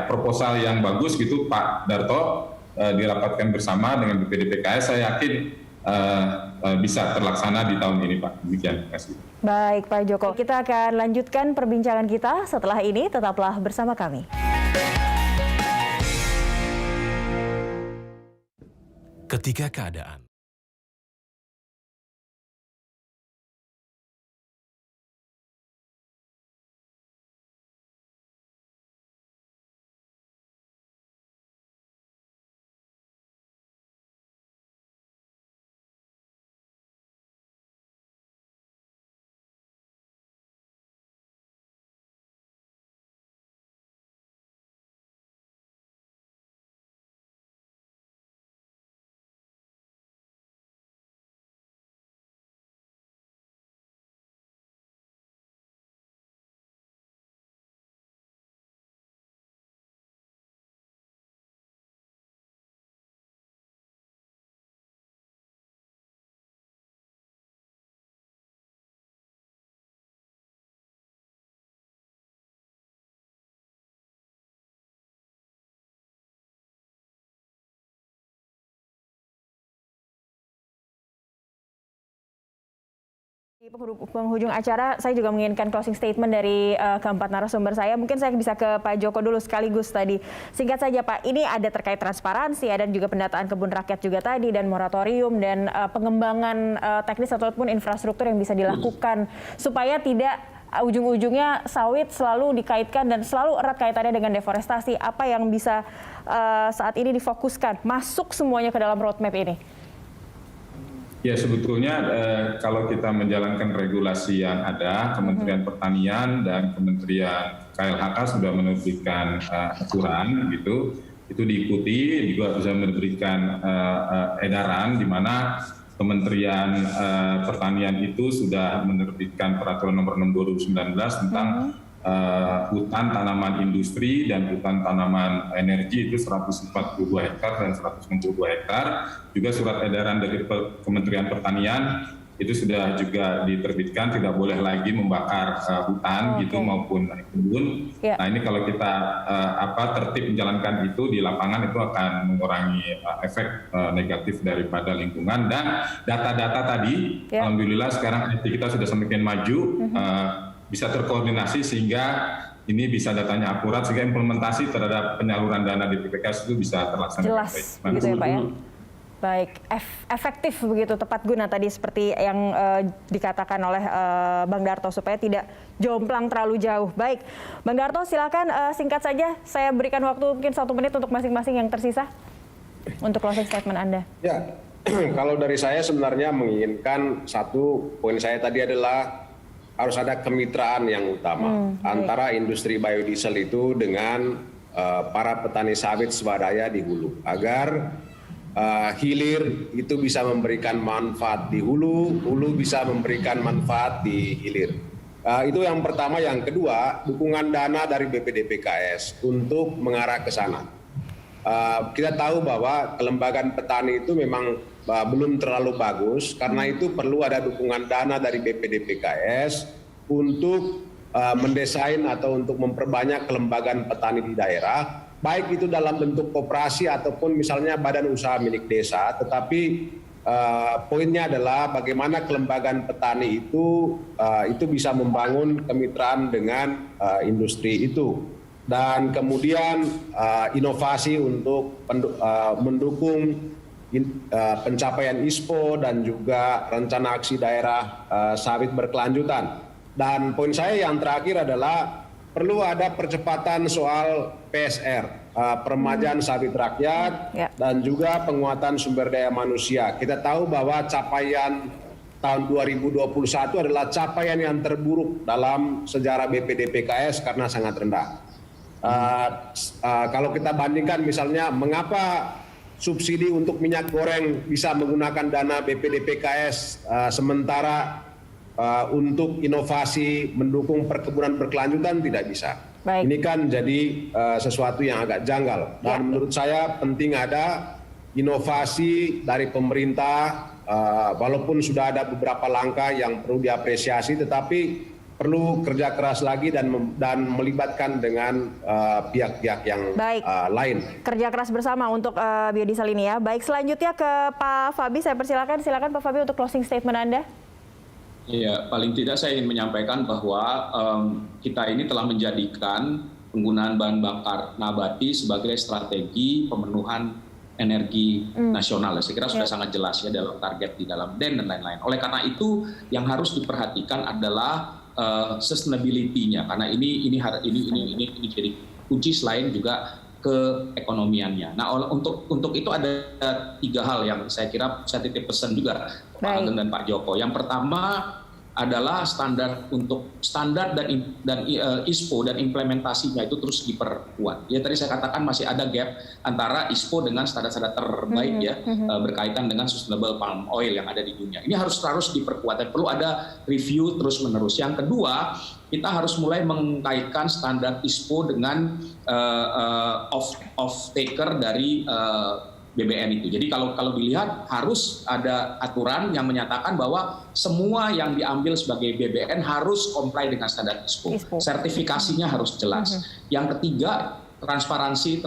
proposal yang bagus gitu Pak Darto dirapatkan bersama dengan BPDPKS, saya yakin bisa terlaksana di tahun ini Pak. Demikian, terima kasih. Baik Pak Joko, kita akan lanjutkan perbincangan kita setelah ini, tetaplah bersama kami. Ketika keadaan Di penghujung acara, saya juga menginginkan closing statement dari keempat narasumber saya. Mungkin saya bisa ke Pak Joko dulu sekaligus tadi. Singkat saja Pak, ini ada terkait transparansi, ada juga pendataan kebun rakyat juga tadi, dan moratorium, dan pengembangan teknis ataupun infrastruktur yang bisa dilakukan. Supaya tidak ujung-ujungnya sawit selalu dikaitkan dan selalu erat kaitannya dengan deforestasi. Apa yang bisa saat ini difokuskan, masuk semuanya ke dalam roadmap ini? Ya sebetulnya kalau kita menjalankan regulasi yang ada, Kementerian Pertanian dan Kementerian KLHK sudah menerbitkan aturan gitu, itu diikuti, juga bisa menerbitkan edaran di mana Kementerian Pertanian itu sudah menerbitkan peraturan nomor 6 2019 tentang hutan tanaman industri dan hutan tanaman energi itu 142 hektar dan 162 hektar. Juga surat edaran dari Kementerian Pertanian itu sudah juga diterbitkan, tidak boleh lagi membakar hutan gitu maupun kebun. Nah ini kalau kita tertib menjalankan itu di lapangan, itu akan mengurangi efek negatif daripada lingkungan. Dan data-data tadi, alhamdulillah sekarang IT kita sudah semakin maju, bisa terkoordinasi sehingga ini bisa datanya akurat, sehingga implementasi terhadap penyaluran dana di PPKS itu bisa terlaksana. Jelas, begitu ya Pak ya? Baik, efektif begitu, tepat guna tadi seperti yang dikatakan oleh Bang Darto, supaya tidak jomplang terlalu jauh. Baik, Bang Darto silakan singkat saja, saya berikan waktu mungkin 1 menit untuk masing-masing yang tersisa untuk closing statement Anda. Ya, kalau dari saya sebenarnya menginginkan satu poin saya tadi adalah harus ada kemitraan yang utama antara industri biodiesel itu dengan para petani sawit swadaya di hulu, agar hilir itu bisa memberikan manfaat di hulu, hulu bisa memberikan manfaat di hilir. Itu yang pertama. Yang kedua, dukungan dana dari BPDPKS untuk mengarah ke sana. Kita tahu bahwa kelembagaan petani itu memang belum terlalu bagus, karena itu perlu ada dukungan dana dari BPDPKS untuk mendesain atau untuk memperbanyak kelembagaan petani di daerah, baik itu dalam bentuk koperasi ataupun misalnya badan usaha milik desa, tetapi poinnya adalah bagaimana kelembagaan petani itu bisa membangun kemitraan dengan industri itu, dan kemudian inovasi untuk mendukung pencapaian ISPO dan juga rencana aksi daerah sawit berkelanjutan. Dan poin saya yang terakhir adalah perlu ada percepatan soal PSR, peremajaan sawit rakyat, dan juga penguatan sumber daya manusia. Kita tahu bahwa capaian tahun 2021 adalah capaian yang terburuk dalam sejarah BPDPKS karena sangat rendah. Kalau kita bandingkan misalnya mengapa subsidi untuk minyak goreng bisa menggunakan dana BPDPKS sementara untuk inovasi mendukung perkebunan berkelanjutan tidak bisa. Baik. Ini kan jadi sesuatu yang agak janggal, dan menurut saya penting ada inovasi dari pemerintah, walaupun sudah ada beberapa langkah yang perlu diapresiasi, tetapi perlu kerja keras lagi dan melibatkan dengan pihak-pihak yang lain. Kerja keras bersama untuk biodiesel ini ya. Baik, selanjutnya ke Pak Fabi, saya persilakan. Silakan Pak Fabi untuk closing statement Anda. Ya, paling tidak saya ingin menyampaikan bahwa kita ini telah menjadikan penggunaan bahan bakar nabati sebagai strategi pemenuhan energi nasional. Saya kira sudah sangat jelas ya dalam target di dalam DEN dan lain-lain. Oleh karena itu yang harus diperhatikan adalah sustainability-nya, karena ini jadi kunci selain juga keekonomiannya. Nah, untuk itu ada 3 hal yang saya kira saya titip pesan juga Pak Ageng dan Pak Joko. Yang pertama adalah standar dan ISPO dan implementasinya itu terus diperkuat. Ya, tadi saya katakan masih ada gap antara ISPO dengan standar-standar terbaik berkaitan dengan sustainable palm oil yang ada di dunia. Ini harus diperkuat dan perlu ada review terus-menerus. Yang kedua, kita harus mulai mengkaitkan standar ISPO dengan off-taker dari BBN itu. Jadi kalau dilihat harus ada aturan yang menyatakan bahwa semua yang diambil sebagai BBN harus comply dengan standar ISPO. Sertifikasinya harus jelas. Yang ketiga, transparansi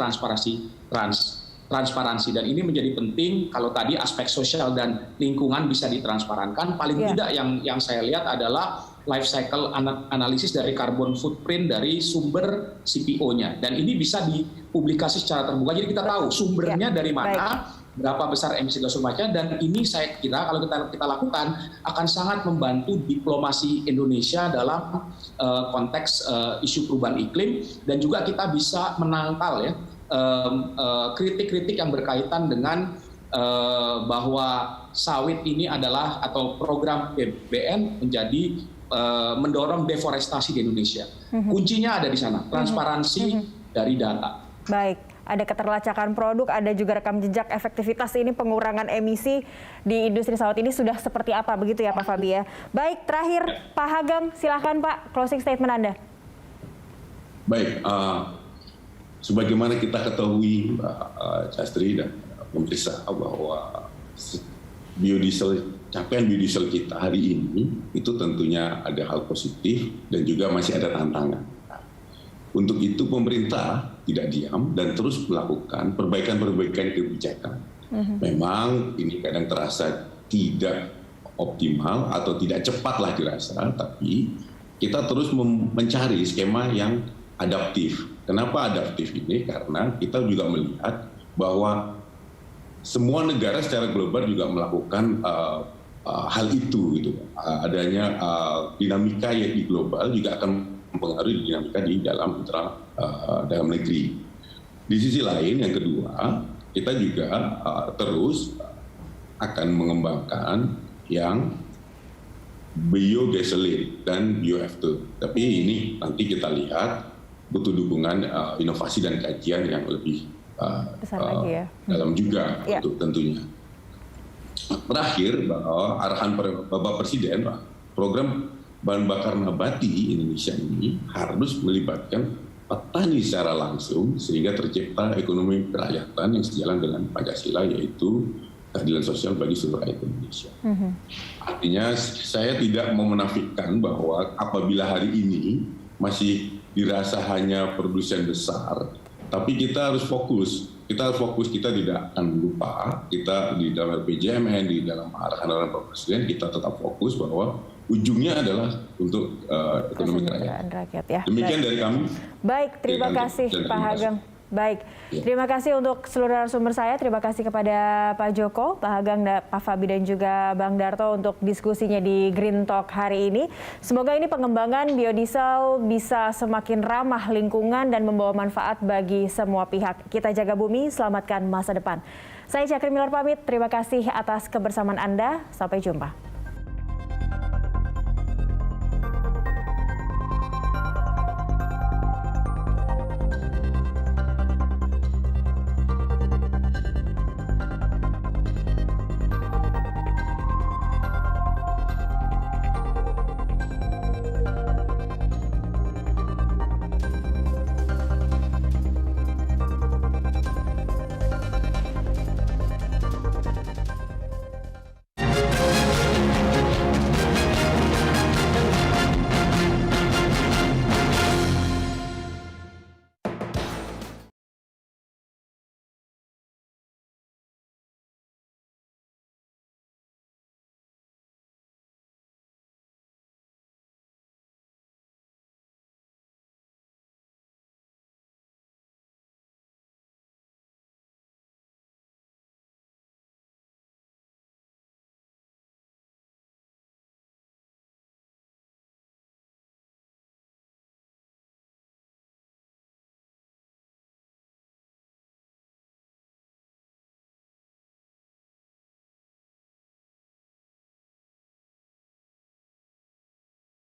dan ini menjadi penting. Kalau tadi aspek sosial dan lingkungan bisa ditransparankan, paling tidak yang saya lihat adalah life cycle analisis dari carbon footprint dari sumber CPO-nya, dan ini bisa dipublikasi secara terbuka, jadi kita tahu sumbernya dari mana, berapa besar emisi gas rumah kaca, dan ini saya kira kalau kita lakukan akan sangat membantu diplomasi Indonesia dalam konteks isu perubahan iklim, dan juga kita bisa menangkal kritik-kritik yang berkaitan dengan bahwa sawit ini adalah atau program BBN menjadi mendorong deforestasi di Indonesia. Kuncinya ada di sana, transparansi dari data. Baik, ada keterlacakan produk, ada juga rekam jejak efektivitas ini pengurangan emisi di industri sawit ini sudah seperti apa, begitu ya Pak Fabi ya. Baik, terakhir Pak Hageng, silakan Pak, closing statement Anda. Baik, sebagaimana kita ketahui Mbak Castri dan pemirsa bahwa capaian biodiesel kita hari ini itu tentunya ada hal positif dan juga masih ada tantangan. Untuk itu pemerintah tidak diam dan terus melakukan perbaikan-perbaikan kebijakan. Memang ini kadang terasa tidak optimal atau tidak cepatlah dirasa, tapi kita terus mencari skema yang adaptif. Kenapa adaptif ini? Karena kita juga melihat bahwa semua negara secara global juga melakukan hal itu, gitu. Adanya dinamika yang di global juga akan mempengaruhi dinamika di dalam negeri. Di sisi lain, yang kedua, kita juga terus akan mengembangkan yang biogasoline dan biofuel. Tapi ini nanti kita lihat butuh dukungan inovasi dan kajian yang lebih dalam juga untuk tentunya. Terakhir, bahwa arahan Bapak Presiden, program bahan bakar nabati Indonesia ini harus melibatkan petani secara langsung sehingga tercipta ekonomi kerakyatan yang sejalan dengan Pancasila, yaitu keadilan sosial bagi seluruh rakyat Indonesia. Artinya saya tidak mau menafikan bahwa apabila hari ini masih dirasa hanya produsen besar, Tapi kita harus fokus. Kita tidak akan lupa. Kita di dalam RPJMN, di dalam arahan-arahan Pak Presiden, kita tetap fokus bahwa ujungnya adalah untuk ekonomi rakyat. Ya. Demikian dari kami. Baik, terima kasih Pak Hageng. Baik, terima kasih untuk seluruh narasumber saya. Terima kasih kepada Pak Joko, Pak Hageng, Pak Fabi, dan juga Bang Darto untuk diskusinya di Green Talk hari ini. Semoga ini pengembangan biodiesel bisa semakin ramah lingkungan dan membawa manfaat bagi semua pihak. Kita jaga bumi, selamatkan masa depan. Saya Cakri Miller pamit, terima kasih atas kebersamaan Anda. Sampai jumpa.